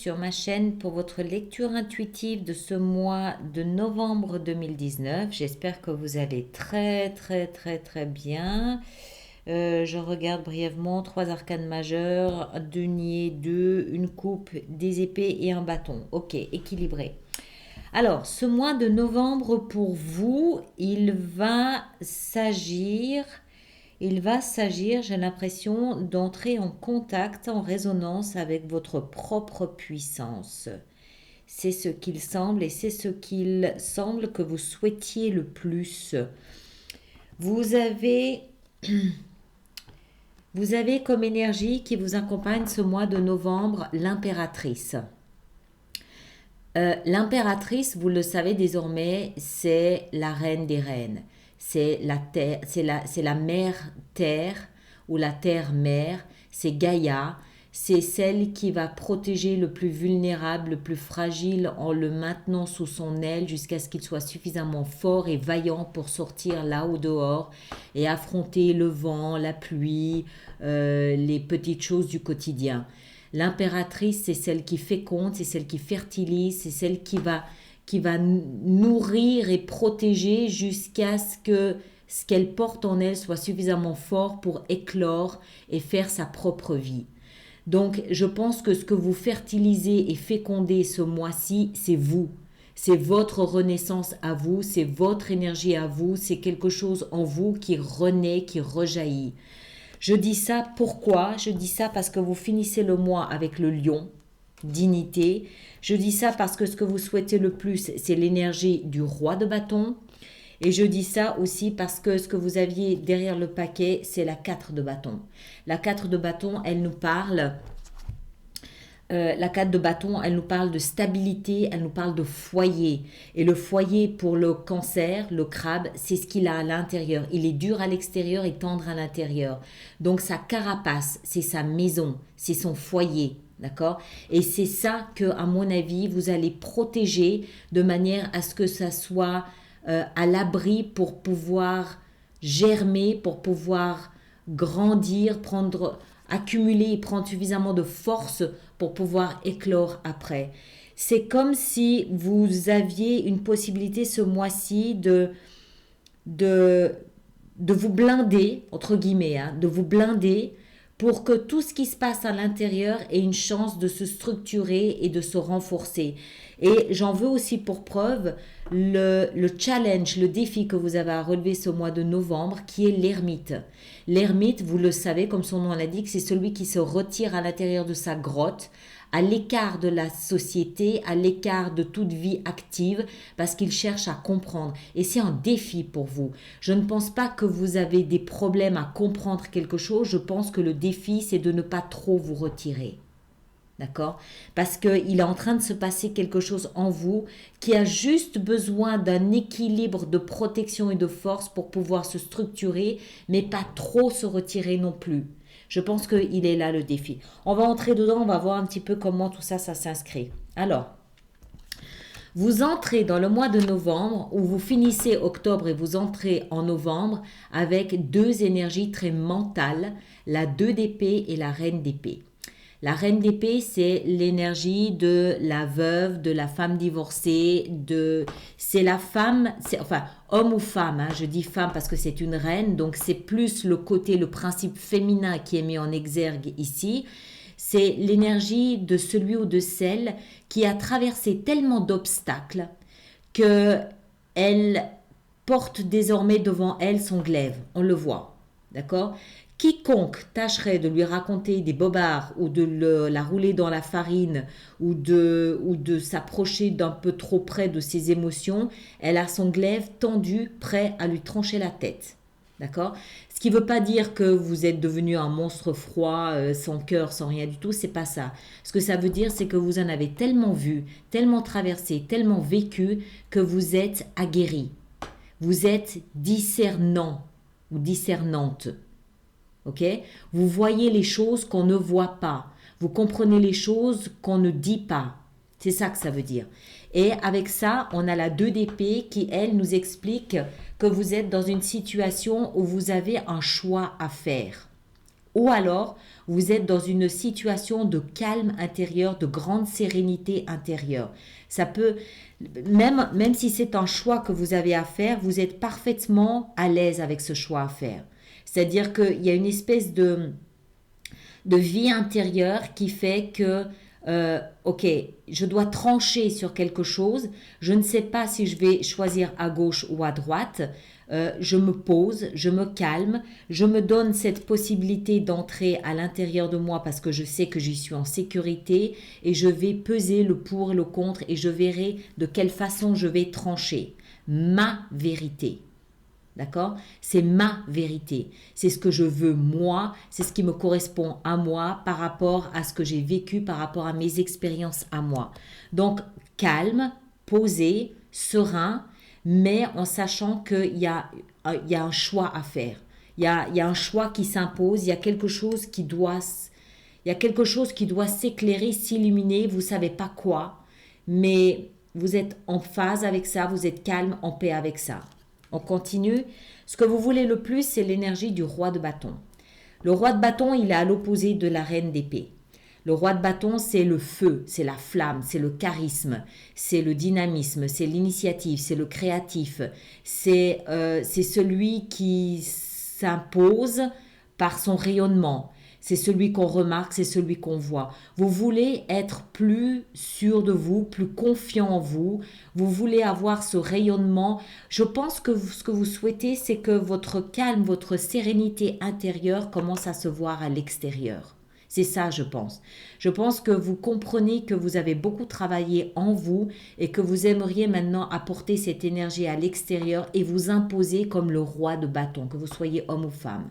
sur ma chaîne pour votre lecture intuitive de ce mois de novembre 2019. J'espère que vous allez très bien. Je regarde brièvement 3 arcanes majeures, 2 deniers, 2, une coupe, des épées et un bâton. Ok, équilibré. Alors, ce mois de novembre pour vous, il va s'agir, j'ai l'impression, d'entrer en contact, en résonance avec votre propre puissance. C'est ce qu'il semble et c'est ce qu'il semble que vous souhaitiez le plus. Vous avez comme énergie qui vous accompagne ce mois de novembre l'impératrice. L'impératrice, vous le savez désormais, c'est la reine des reines. C'est la terre, c'est la mère terre ou la terre mère. C'est Gaïa. C'est celle qui va protéger le plus vulnérable, le plus fragile en le maintenant sous son aile jusqu'à ce qu'il soit suffisamment fort et vaillant pour sortir là au dehors et affronter le vent, la pluie, les petites choses du quotidien. L'impératrice, c'est celle qui féconde, c'est celle qui fertilise, c'est celle qui va nourrir et protéger jusqu'à ce que ce qu'elle porte en elle soit suffisamment fort pour éclore et faire sa propre vie. Donc, je pense que ce que vous fertilisez et fécondez ce mois-ci, c'est vous. C'est votre renaissance à vous, c'est votre énergie à vous, c'est quelque chose en vous qui renaît, qui rejaillit. Je dis ça pourquoi? Je dis ça parce que vous finissez le mois avec le lion, dignité. Je dis ça parce que ce que vous souhaitez le plus, c'est l'énergie du roi de bâton. Et je dis ça aussi parce que ce que vous aviez derrière le paquet, c'est la 4 de bâton. La 4 de bâton, elle nous parle... la 4 de bâton, elle nous parle de stabilité, elle nous parle de foyer. Et le foyer pour le cancer, le crabe, c'est ce qu'il a à l'intérieur. Il est dur à l'extérieur et tendre à l'intérieur. Donc sa carapace, c'est sa maison, c'est son foyer. D'accord? Et c'est ça que, à mon avis, vous allez protéger de manière à ce que ça soit à l'abri pour pouvoir germer, pour pouvoir grandir, accumuler et prendre suffisamment de force pour pouvoir éclore après. C'est comme si vous aviez une possibilité ce mois-ci de vous blinder, entre guillemets, de vous blinder pour que tout ce qui se passe à l'intérieur ait une chance de se structurer et de se renforcer. Et j'en veux aussi pour preuve le challenge, le défi que vous avez à relever ce mois de novembre, qui est l'ermite. L'ermite, vous le savez, comme son nom l'indique, c'est celui qui se retire à l'intérieur de sa grotte, à l'écart de la société, à l'écart de toute vie active, parce qu'il cherche à comprendre. Et c'est un défi pour vous. Je ne pense pas que vous avez des problèmes à comprendre quelque chose. Je pense que le défi, c'est de ne pas trop vous retirer. D'accord? Parce qu'il est en train de se passer quelque chose en vous qui a juste besoin d'un équilibre de protection et de force pour pouvoir se structurer, mais pas trop se retirer non plus. Je pense qu'il est là le défi. On va entrer dedans, on va voir un petit peu comment tout ça s'inscrit. Alors, vous entrez dans le mois de novembre ou vous finissez octobre et vous entrez en novembre avec deux énergies très mentales, la 2 d'épée et la reine d'épée. La reine d'épée, c'est l'énergie de la veuve, de la femme divorcée, c'est la femme, enfin homme ou femme, je dis femme parce que c'est une reine, donc c'est plus le côté, le principe féminin qui est mis en exergue ici. C'est l'énergie de celui ou de celle qui a traversé tellement d'obstacles qu'elle porte désormais devant elle son glaive, on le voit, d'accord ? Quiconque tâcherait de lui raconter des bobards ou de la rouler dans la farine ou de s'approcher d'un peu trop près de ses émotions, elle a son glaive tendu, prêt à lui trancher la tête. D'accord? Ce qui ne veut pas dire que vous êtes devenu un monstre froid, sans cœur, sans rien du tout, c'est pas ça. Ce que ça veut dire, c'est que vous en avez tellement vu, tellement traversé, tellement vécu, que vous êtes aguerri. Vous êtes discernant ou discernante. Ok? Vous voyez les choses qu'on ne voit pas. Vous comprenez les choses qu'on ne dit pas. C'est ça que ça veut dire. Et avec ça, on a la 2 d'épée qui, elle, nous explique que vous êtes dans une situation où vous avez un choix à faire. ou alors vous êtes dans une situation de calme intérieur, de grande sérénité intérieure. Ça peut, même si c'est un choix que vous avez à faire, vous êtes parfaitement à l'aise avec ce choix à faire. C'est-à-dire qu'il y a une espèce de vie intérieure qui fait que, ok, je dois trancher sur quelque chose, je ne sais pas si je vais choisir à gauche ou à droite, je me pose, je me calme, je me donne cette possibilité d'entrer à l'intérieur de moi parce que je sais que j'y suis en sécurité et je vais peser le pour et le contre et je verrai de quelle façon je vais trancher. Ma vérité. D'accord? C'est ma vérité. C'est ce que je veux moi, c'est ce qui me correspond à moi par rapport à ce que j'ai vécu, par rapport à mes expériences à moi. Donc, calme, posé, serein, mais en sachant qu'il y a un choix à faire. Il y a un choix qui s'impose, il y a quelque chose qui doit s'éclairer, s'illuminer, vous ne savez pas quoi, mais vous êtes en phase avec ça, vous êtes calme, en paix avec ça. On continue. Ce que vous voulez le plus, c'est l'énergie du roi de bâton. Le roi de bâton, il est à l'opposé de la reine d'épée. Le roi de bâton, c'est le feu, c'est la flamme, c'est le charisme, c'est le dynamisme, c'est l'initiative, c'est le créatif, c'est celui qui s'impose par son rayonnement. C'est celui qu'on remarque, c'est celui qu'on voit. Vous voulez être plus sûr de vous, plus confiant en vous. Vous voulez avoir ce rayonnement. Je pense que ce que vous souhaitez, c'est que votre calme, votre sérénité intérieure commence à se voir à l'extérieur. C'est ça, je pense. Je pense que vous comprenez que vous avez beaucoup travaillé en vous et que vous aimeriez maintenant apporter cette énergie à l'extérieur et vous imposer comme le roi de bâton, que vous soyez homme ou femme.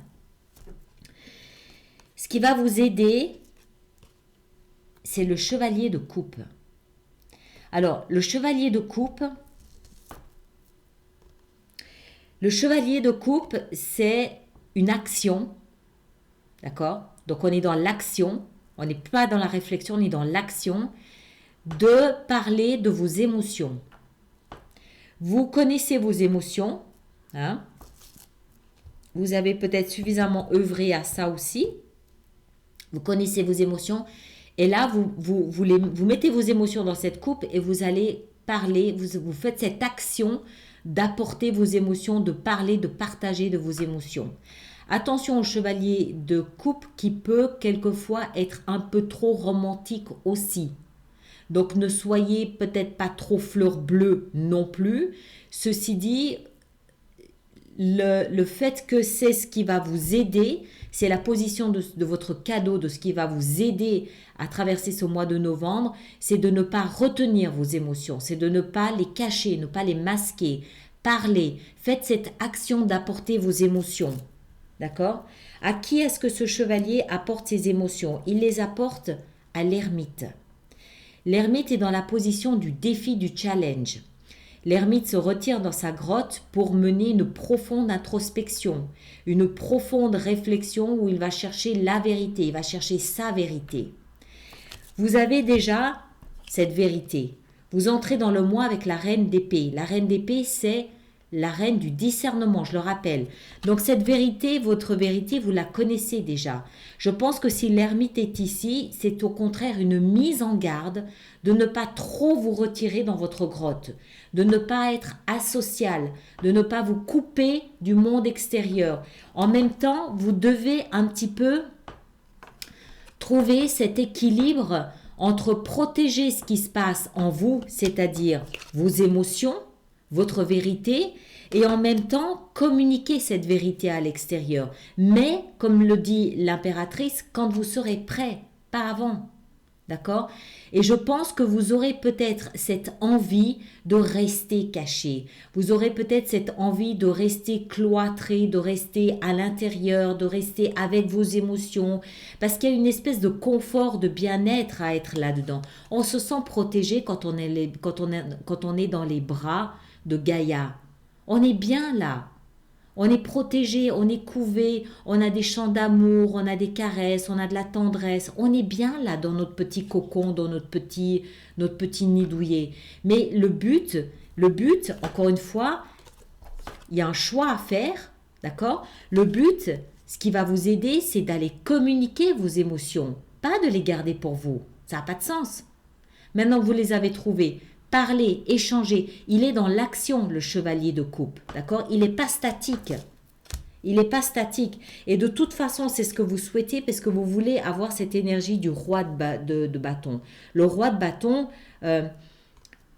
Ce qui va vous aider, c'est le chevalier de coupe. Alors, le chevalier de coupe, c'est une action, d'accord? Donc, on est dans l'action, on n'est pas dans la réflexion, on est dans l'action de parler de vos émotions. Vous connaissez vos émotions, hein? Vous avez peut-être suffisamment œuvré à ça aussi. Vous connaissez vos émotions et là, vous mettez vos émotions dans cette coupe et vous allez parler, vous faites cette action d'apporter vos émotions, de parler, de partager de vos émotions. Attention au chevalier de coupe qui peut quelquefois être un peu trop romantique aussi. Donc ne soyez peut-être pas trop fleur bleue non plus. Ceci dit, le fait que c'est ce qui va vous aider, c'est la position de votre cadeau, de ce qui va vous aider à traverser ce mois de novembre, c'est de ne pas retenir vos émotions, c'est de ne pas les cacher, ne pas les masquer. Parlez, faites cette action d'apporter vos émotions. D'accord? À qui est-ce que ce chevalier apporte ses émotions? Il les apporte à l'ermite. L'ermite est dans la position du défi, du challenge. L'ermite se retire dans sa grotte pour mener une profonde introspection, une profonde réflexion où il va chercher la vérité, il va chercher sa vérité. Vous avez déjà cette vérité. Vous entrez dans le mois avec la reine d'épée. La reine d'épée, c'est la reine du discernement, je le rappelle. Donc cette vérité, votre vérité, vous la connaissez déjà. Je pense que si l'ermite est ici, c'est au contraire une mise en garde de ne pas trop vous retirer dans votre grotte, de ne pas être asocial, de ne pas vous couper du monde extérieur. En même temps, vous devez un petit peu trouver cet équilibre entre protéger ce qui se passe en vous, c'est-à-dire vos émotions, votre vérité, et en même temps communiquer cette vérité à l'extérieur. Mais, comme le dit l'impératrice, quand vous serez prêt, pas avant. D'accord? Et je pense que vous aurez peut-être cette envie de rester caché. Vous aurez peut-être cette envie de rester cloîtré, de rester à l'intérieur, de rester avec vos émotions. Parce qu'il y a une espèce de confort, de bien-être à être là-dedans. On se sent protégé quand on est dans les bras de Gaïa. On est bien là. On est protégé, on est couvé, on a des chants d'amour, on a des caresses, on a de la tendresse. On est bien là dans notre petit cocon, dans notre petit nid douillet. Mais le but, encore une fois, il y a un choix à faire, d'accord? Le but, Ce qui va vous aider, c'est d'aller communiquer vos émotions, pas de les garder pour vous. Ça n'a pas de sens. Maintenant que vous les avez trouvées, parler, échanger. Il est dans l'action, le chevalier de coupe. D'accord? Il n'est pas statique. Il n'est pas statique. Et de toute façon, c'est ce que vous souhaitez parce que vous voulez avoir cette énergie du roi de bâton. Le roi de bâton,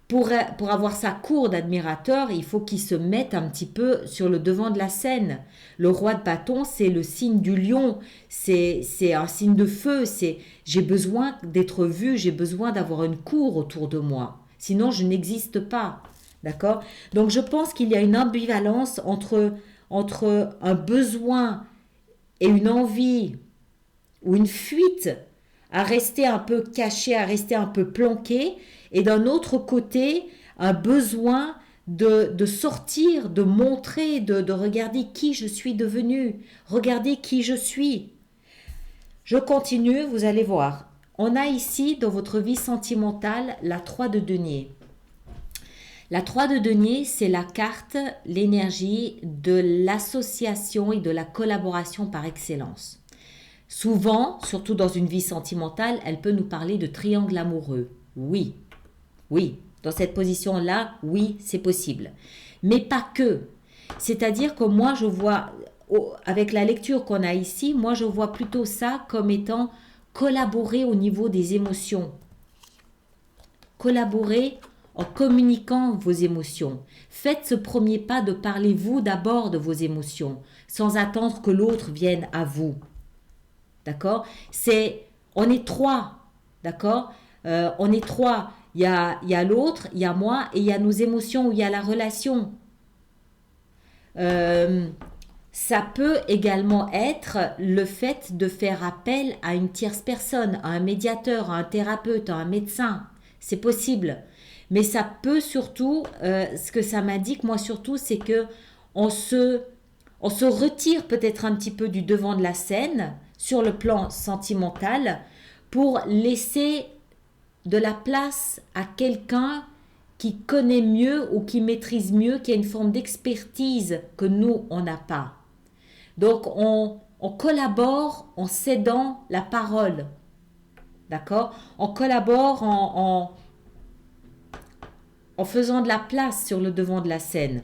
pour avoir sa cour d'admirateurs, il faut qu'il se mette un petit peu sur le devant de la scène. Le roi de bâton, c'est le signe du lion, c'est un signe de feu, c'est j'ai besoin d'être vu, j'ai besoin d'avoir une cour autour de moi. Sinon, je n'existe pas. D'accord? Donc, je pense qu'il y a une ambivalence entre un besoin et une envie ou une fuite à rester un peu caché, à rester un peu planqué, et d'un autre côté, un besoin de sortir, de montrer, de regarder qui je suis devenue, regarder qui je suis. Je continue, vous allez voir. On a ici, dans votre vie sentimentale, la 3 de denier. La 3 de denier, c'est la carte, l'énergie de l'association et de la collaboration par excellence. Souvent, surtout dans une vie sentimentale, elle peut nous parler de triangle amoureux. Oui, oui, dans cette position-là, oui, c'est possible. Mais pas que. C'est-à-dire que moi, je vois, avec la lecture qu'on a ici, moi, je vois plutôt ça comme étant collaborer au niveau des émotions. Collaborer en communiquant vos émotions. Faites ce premier pas de parler vous d'abord de vos émotions, sans attendre que l'autre vienne à vous. D'accord? On est trois, d'accord? On est trois. Il y a l'autre, il y a moi et il y a nos émotions, il y a la relation. Ça peut également être le fait de faire appel à une tierce personne, à un médiateur, à un thérapeute, à un médecin. C'est possible. Mais ça peut surtout, ce que ça m'indique, moi surtout, c'est que on se retire peut-être un petit peu du devant de la scène sur le plan sentimental pour laisser de la place à quelqu'un qui connaît mieux ou qui maîtrise mieux, qui a une forme d'expertise que nous, on n'a pas. Donc, on collabore en cédant la parole. D'accord? On collabore en faisant de la place sur le devant de la scène.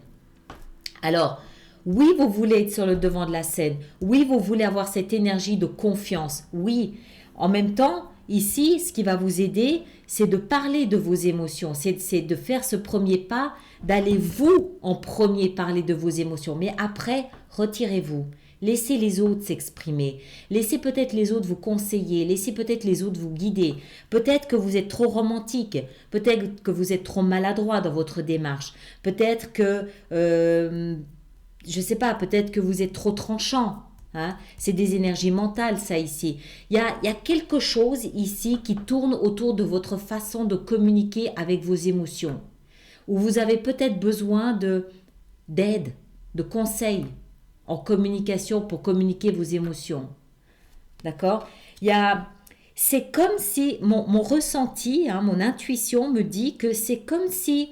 Alors, oui, vous voulez être sur le devant de la scène. Oui, vous voulez avoir cette énergie de confiance. Oui, en même temps, ici, ce qui va vous aider, c'est de parler de vos émotions. C'est de faire ce premier pas, d'aller vous en premier parler de vos émotions. Mais après, retirez-vous. Laissez les autres s'exprimer. Laissez peut-être les autres vous conseiller. Laissez peut-être les autres vous guider. Peut-être que vous êtes trop romantique. Peut-être que vous êtes trop maladroit dans votre démarche. Peut-être que, je ne sais pas, peut-être que vous êtes trop tranchant. Hein? C'est des énergies mentales, ça ici. Il y a quelque chose ici qui tourne autour de votre façon de communiquer avec vos émotions. Où vous avez peut-être besoin d'aide, de conseils en communication pour communiquer vos émotions. D'accord? C'est comme si, mon ressenti, hein, mon intuition me dit que c'est comme si,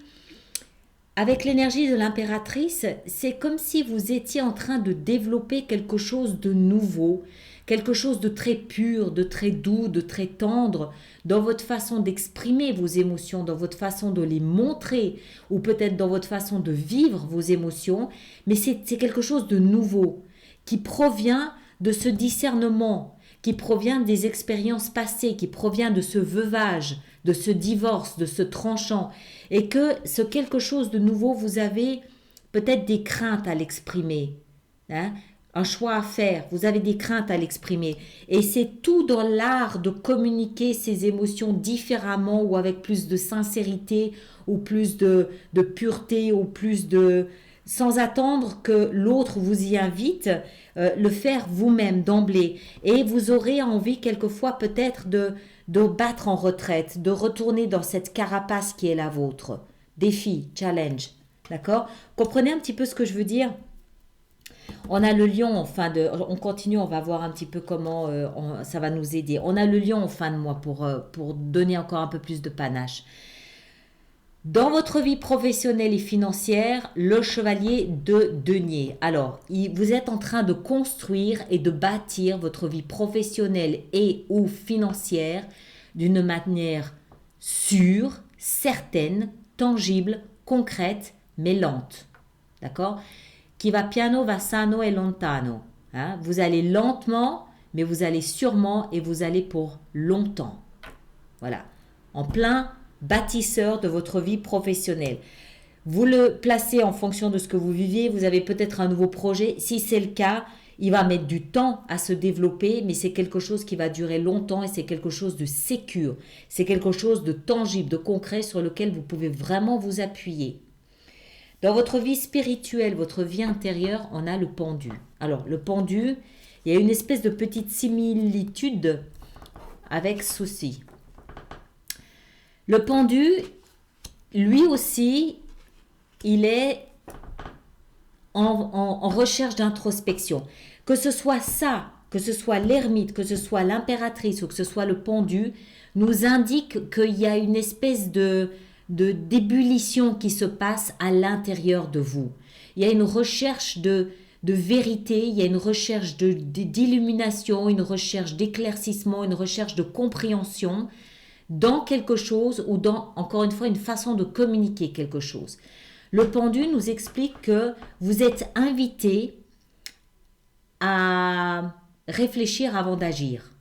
avec l'énergie de l'impératrice, c'est comme si vous étiez en train de développer quelque chose de nouveau, quelque chose de très pur, de très doux, de très tendre, dans votre façon d'exprimer vos émotions, dans votre façon de les montrer, ou peut-être dans votre façon de vivre vos émotions, mais c'est quelque chose de nouveau, qui provient de ce discernement, qui provient des expériences passées, qui provient de ce veuvage, de ce divorce, de ce tranchant, et que ce quelque chose de nouveau, vous avez peut-être des craintes à l'exprimer, hein? Un choix à faire, vous avez des craintes à l'exprimer. Et c'est tout dans l'art de communiquer ces émotions différemment ou avec plus de sincérité ou plus de pureté ou plus de... sans attendre que l'autre vous y invite, le faire vous-même d'emblée. Et vous aurez envie quelquefois peut-être de battre en retraite, de retourner dans cette carapace qui est la vôtre. Défi, challenge, d'accord? Comprenez un petit peu ce que je veux dire? On a le lion en fin de... On continue, on va voir un petit peu comment ça va nous aider. On a le lion en fin de mois pour donner encore un peu plus de panache. Dans votre vie professionnelle et financière, le chevalier de denier. Alors, vous êtes en train de construire et de bâtir votre vie professionnelle et ou financière d'une manière sûre, certaine, tangible, concrète, mais lente. D'accord? Chi va piano va sano e lontano. Hein? Vous allez lentement, mais vous allez sûrement et vous allez pour longtemps. Voilà. En plein bâtisseur de votre vie professionnelle. Vous le placez en fonction de ce que vous viviez. Vous avez peut-être un nouveau projet. Si c'est le cas, il va mettre du temps à se développer, mais c'est quelque chose qui va durer longtemps et c'est quelque chose de sécure. C'est quelque chose de tangible, de concret sur lequel vous pouvez vraiment vous appuyer. Dans votre vie spirituelle, votre vie intérieure, on a le pendu. Alors, le pendu, il y a une espèce de petite similitude avec ceci. Le pendu, lui aussi, il est en recherche d'introspection. Que ce soit ça, que ce soit l'ermite, que ce soit l'impératrice ou que ce soit le pendu, nous indique qu'il y a une espèce d'ébullition qui se passe à l'intérieur de vous. Il y a une recherche de vérité, il y a une recherche d'illumination, une recherche d'éclaircissement, une recherche de compréhension dans quelque chose ou dans, encore une fois, une façon de communiquer quelque chose. Le pendu nous explique que vous êtes invité à réfléchir avant d'agir.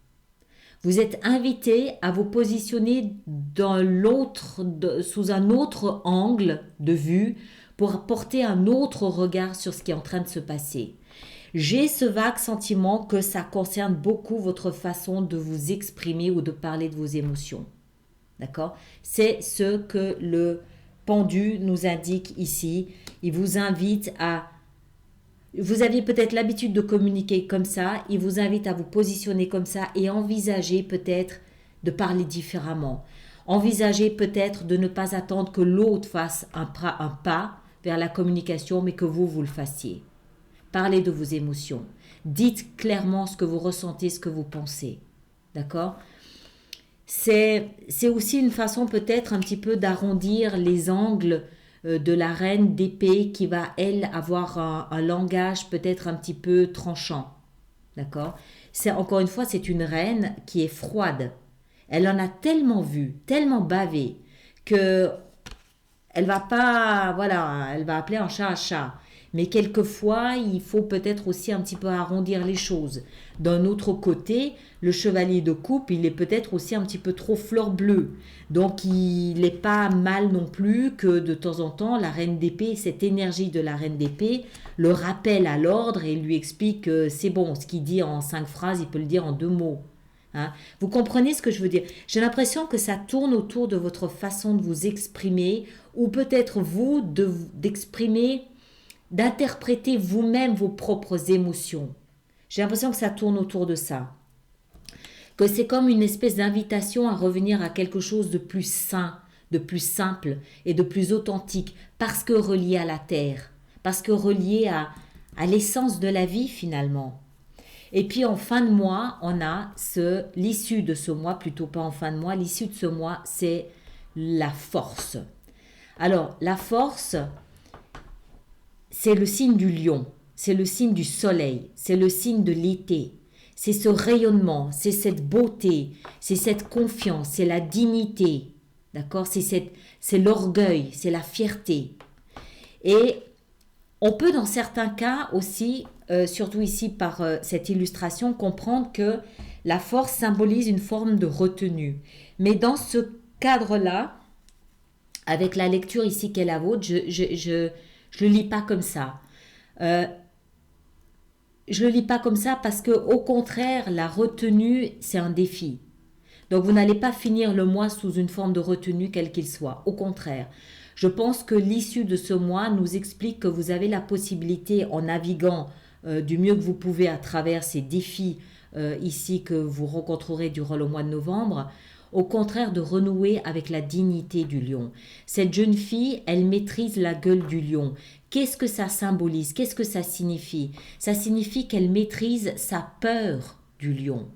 Vous êtes invité à vous positionner sous un autre angle de vue pour porter un autre regard sur ce qui est en train de se passer. J'ai ce vague sentiment que ça concerne beaucoup votre façon de vous exprimer ou de parler de vos émotions. D'accord? C'est ce que le pendu nous indique ici. Il vous invite à... Vous aviez peut-être l'habitude de communiquer comme ça. Il vous invite à vous positionner comme ça et envisager peut-être de parler différemment. Envisager peut-être de ne pas attendre que l'autre fasse un pas vers la communication, mais que vous le fassiez. Parlez de vos émotions. Dites clairement ce que vous ressentez, ce que vous pensez. D'accord? C'est aussi une façon peut-être un petit peu d'arrondir les angles de la reine d'épée qui va, elle, avoir un langage peut-être un petit peu tranchant. D'accord? Encore une fois, c'est une reine qui est froide. Elle en a tellement vu, tellement bavé, que elle va pas, voilà, elle va appeler un chat. Mais quelquefois, il faut peut-être aussi un petit peu arrondir les choses. D'un autre côté, le chevalier de coupe, il est peut-être aussi un petit peu trop fleur bleue. Donc, il n'est pas mal non plus que de temps en temps, la reine d'épée, cette énergie de la reine d'épée, le rappelle à l'ordre et lui explique que c'est bon, ce qu'il dit en 5 phrases, il peut le dire en 2 mots. Hein? Vous comprenez ce que je veux dire? J'ai l'impression que ça tourne autour de votre façon de vous exprimer ou peut-être vous d'exprimer, d'interpréter vous-même vos propres émotions. J'ai l'impression que ça tourne autour de ça. Que c'est comme une espèce d'invitation à revenir à quelque chose de plus sain, de plus simple et de plus authentique parce que relié à la terre, parce que relié à l'essence de la vie finalement. Et puis en fin de mois, on a l'issue de ce mois, plutôt pas en fin de mois, l'issue de ce mois, c'est la force. Alors, la force, c'est le signe du lion, c'est le signe du soleil, c'est le signe de l'été. C'est ce rayonnement, c'est cette beauté, c'est cette confiance, c'est la dignité, d'accord? C'est l'orgueil, c'est la fierté. Et on peut dans certains cas aussi, surtout ici par cette illustration, comprendre que la force symbolise une forme de retenue. Mais dans ce cadre-là, avec la lecture ici qui est la vôtre, je le lis pas comme ça. Je le lis pas comme ça parce que au contraire, la retenue, c'est un défi. Donc vous n'allez pas finir le mois sous une forme de retenue quel qu'il soit. Au contraire, je pense que l'issue de ce mois nous explique que vous avez la possibilité, en naviguant du mieux que vous pouvez à travers ces défis ici que vous rencontrerez durant le mois de novembre, au contraire de renouer avec la dignité du lion. Cette jeune fille, elle maîtrise la gueule du lion. Qu'est-ce que ça symbolise? Qu'est-ce que ça signifie? Ça signifie qu'elle maîtrise sa peur du lion.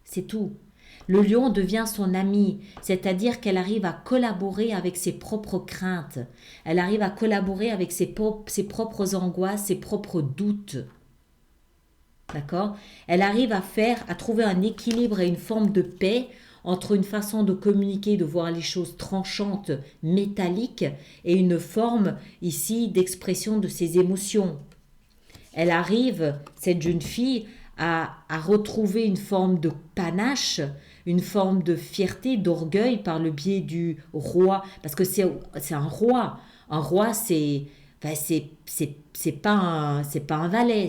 C'est tout. Le lion devient son ami, c'est-à-dire qu'elle arrive à collaborer avec ses propres craintes. Elle arrive à collaborer avec ses propres angoisses, ses propres doutes. D'accord? Elle arrive à trouver un équilibre et une forme de paix entre une façon de communiquer, de voir les choses tranchantes, métalliques, et une forme ici d'expression de ses émotions. Elle arrive, cette jeune fille, à retrouver une forme de panache, une forme de fierté, d'orgueil par le biais du roi, parce que c'est un roi. Un roi, c'est pas un valet,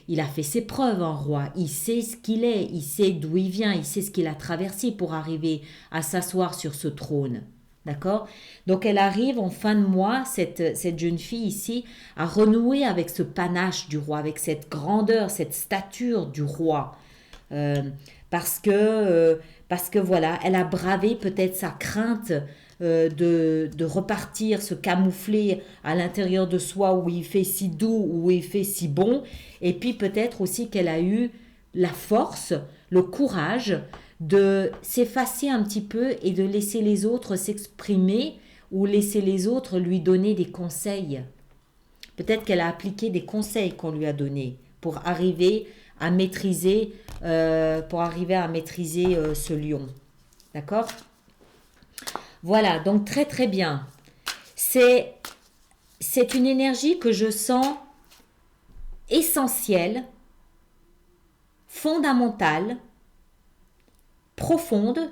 il a fait ses preuves, un roi. Il sait ce qu'il est, il sait d'où il vient, il sait ce qu'il a traversé pour arriver à s'asseoir sur ce trône. D'accord? Donc elle arrive en fin de mois, cette jeune fille ici, à renouer avec ce panache du roi, avec cette grandeur, cette stature du roi. Euh, parce que voilà, elle a bravé peut-être sa crainte de repartir, se camoufler à l'intérieur de soi où il fait si doux, où il fait si bon. Et puis peut-être aussi qu'elle a eu la force, le courage de s'effacer un petit peu et de laisser les autres s'exprimer ou laisser les autres lui donner des conseils. Peut-être qu'elle a appliqué des conseils qu'on lui a donnés pour arriver à maîtriser, ce lion. D'accord? Voilà, donc très très bien. C'est une énergie que je sens essentielle, fondamentale, profonde,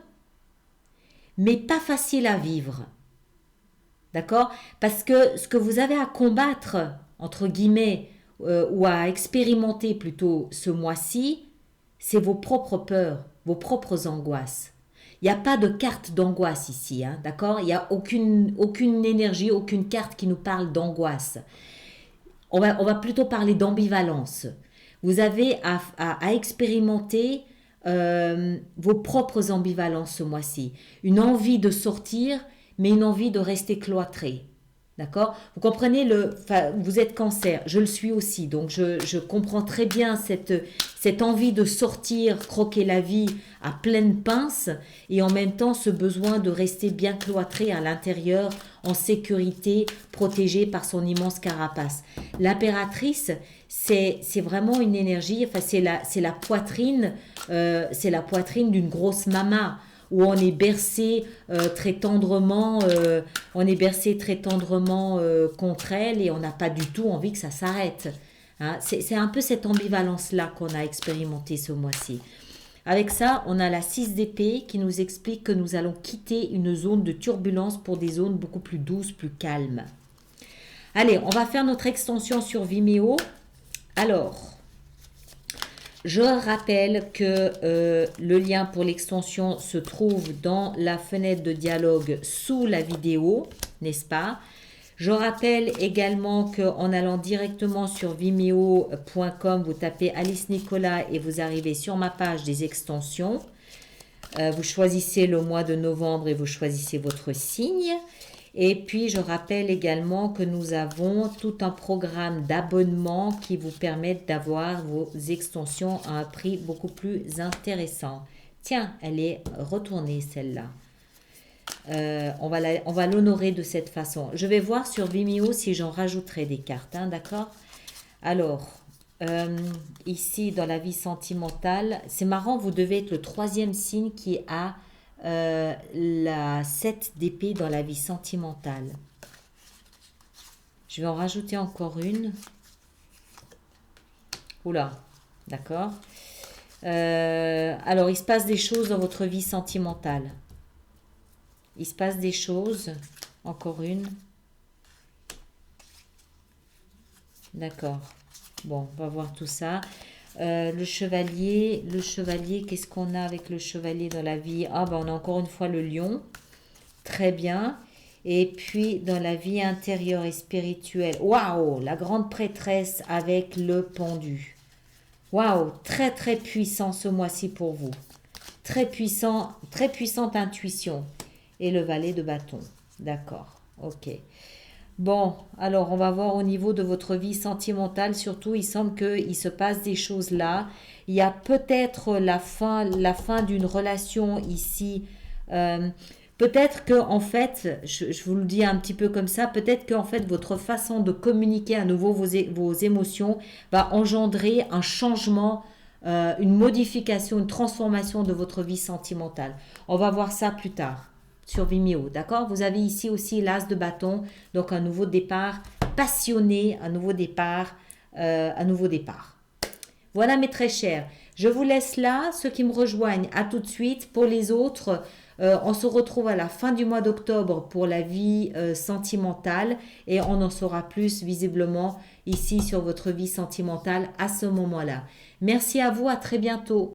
mais pas facile à vivre. D'accord? Parce que ce que vous avez à combattre, entre guillemets, ou à expérimenter plutôt ce mois-ci, c'est vos propres peurs, vos propres angoisses. Il n'y a pas de carte d'angoisse ici, hein, d'accord? Il n'y a aucune énergie, aucune carte qui nous parle d'angoisse. On va plutôt parler d'ambivalence. Vous avez à expérimenter vos propres ambivalences ce mois-ci. Une envie de sortir, mais une envie de rester cloîtré. D'accord? Vous comprenez, vous êtes cancer, je le suis aussi, donc je comprends très bien cette envie de sortir, croquer la vie à pleine pince, et en même temps ce besoin de rester bien cloîtré à l'intérieur, en sécurité, protégé par son immense carapace. L'impératrice, c'est vraiment une énergie, enfin c'est la poitrine d'une grosse mama, où on est bercé très tendrement, contre elle, et on n'a pas du tout envie que ça s'arrête. Hein, c'est un peu cette ambivalence-là qu'on a expérimenté ce mois-ci. Avec ça, on a la 6 d'épée qui nous explique que nous allons quitter une zone de turbulence pour des zones beaucoup plus douces, plus calmes. Allez, on va faire notre extension sur Vimeo. Alors, je rappelle que le lien pour l'extension se trouve dans la fenêtre de dialogue sous la vidéo, n'est-ce pas? Je rappelle également qu'en allant directement sur vimeo.com, vous tapez Alice Nicolas et vous arrivez sur ma page des extensions. Vous choisissez le mois de novembre et vous choisissez votre signe. Et puis, je rappelle également que nous avons tout un programme d'abonnement qui vous permet d'avoir vos extensions à un prix beaucoup plus intéressant. Tiens, elle est retournée celle-là. On va l'honorer de cette façon. Je vais voir sur Vimeo si j'en rajouterai des cartes, hein, d'accord? Alors, ici, dans la vie sentimentale, c'est marrant, vous devez être le 3e signe qui a la 7 d'épée dans la vie sentimentale. Je vais en rajouter encore une. Oula, d'accord. Alors, il se passe des choses dans votre vie sentimentale. Il se passe des choses. Encore une. D'accord. Bon, on va voir tout ça. Le chevalier, qu'est-ce qu'on a avec le chevalier dans la vie? Ah, ben on a encore une fois le lion. Très bien. Et puis, dans la vie intérieure et spirituelle, waouh, la grande prêtresse avec le pendu. Waouh, très très puissant ce mois-ci pour vous. Très puissant, très puissante intuition. Et le valet de bâton. D'accord, ok. Bon, alors on va voir au niveau de votre vie sentimentale, surtout il semble qu'il se passe des choses là. Il y a peut-être la fin d'une relation ici. Euh, peut-être que en fait, je vous le dis un petit peu comme ça, peut-être que en fait votre façon de communiquer à nouveau vos émotions va engendrer un changement, une modification, une transformation de votre vie sentimentale. On va voir ça plus tard sur Vimeo, d'accord? Vous avez ici aussi l'as de bâton, donc un nouveau départ passionné, un nouveau départ, un nouveau départ. Voilà mes très chers, je vous laisse là, ceux qui me rejoignent, à tout de suite. Pour les autres, on se retrouve à la fin du mois d'octobre pour la vie sentimentale et on en saura plus visiblement ici sur votre vie sentimentale à ce moment-là. Merci à vous, à très bientôt.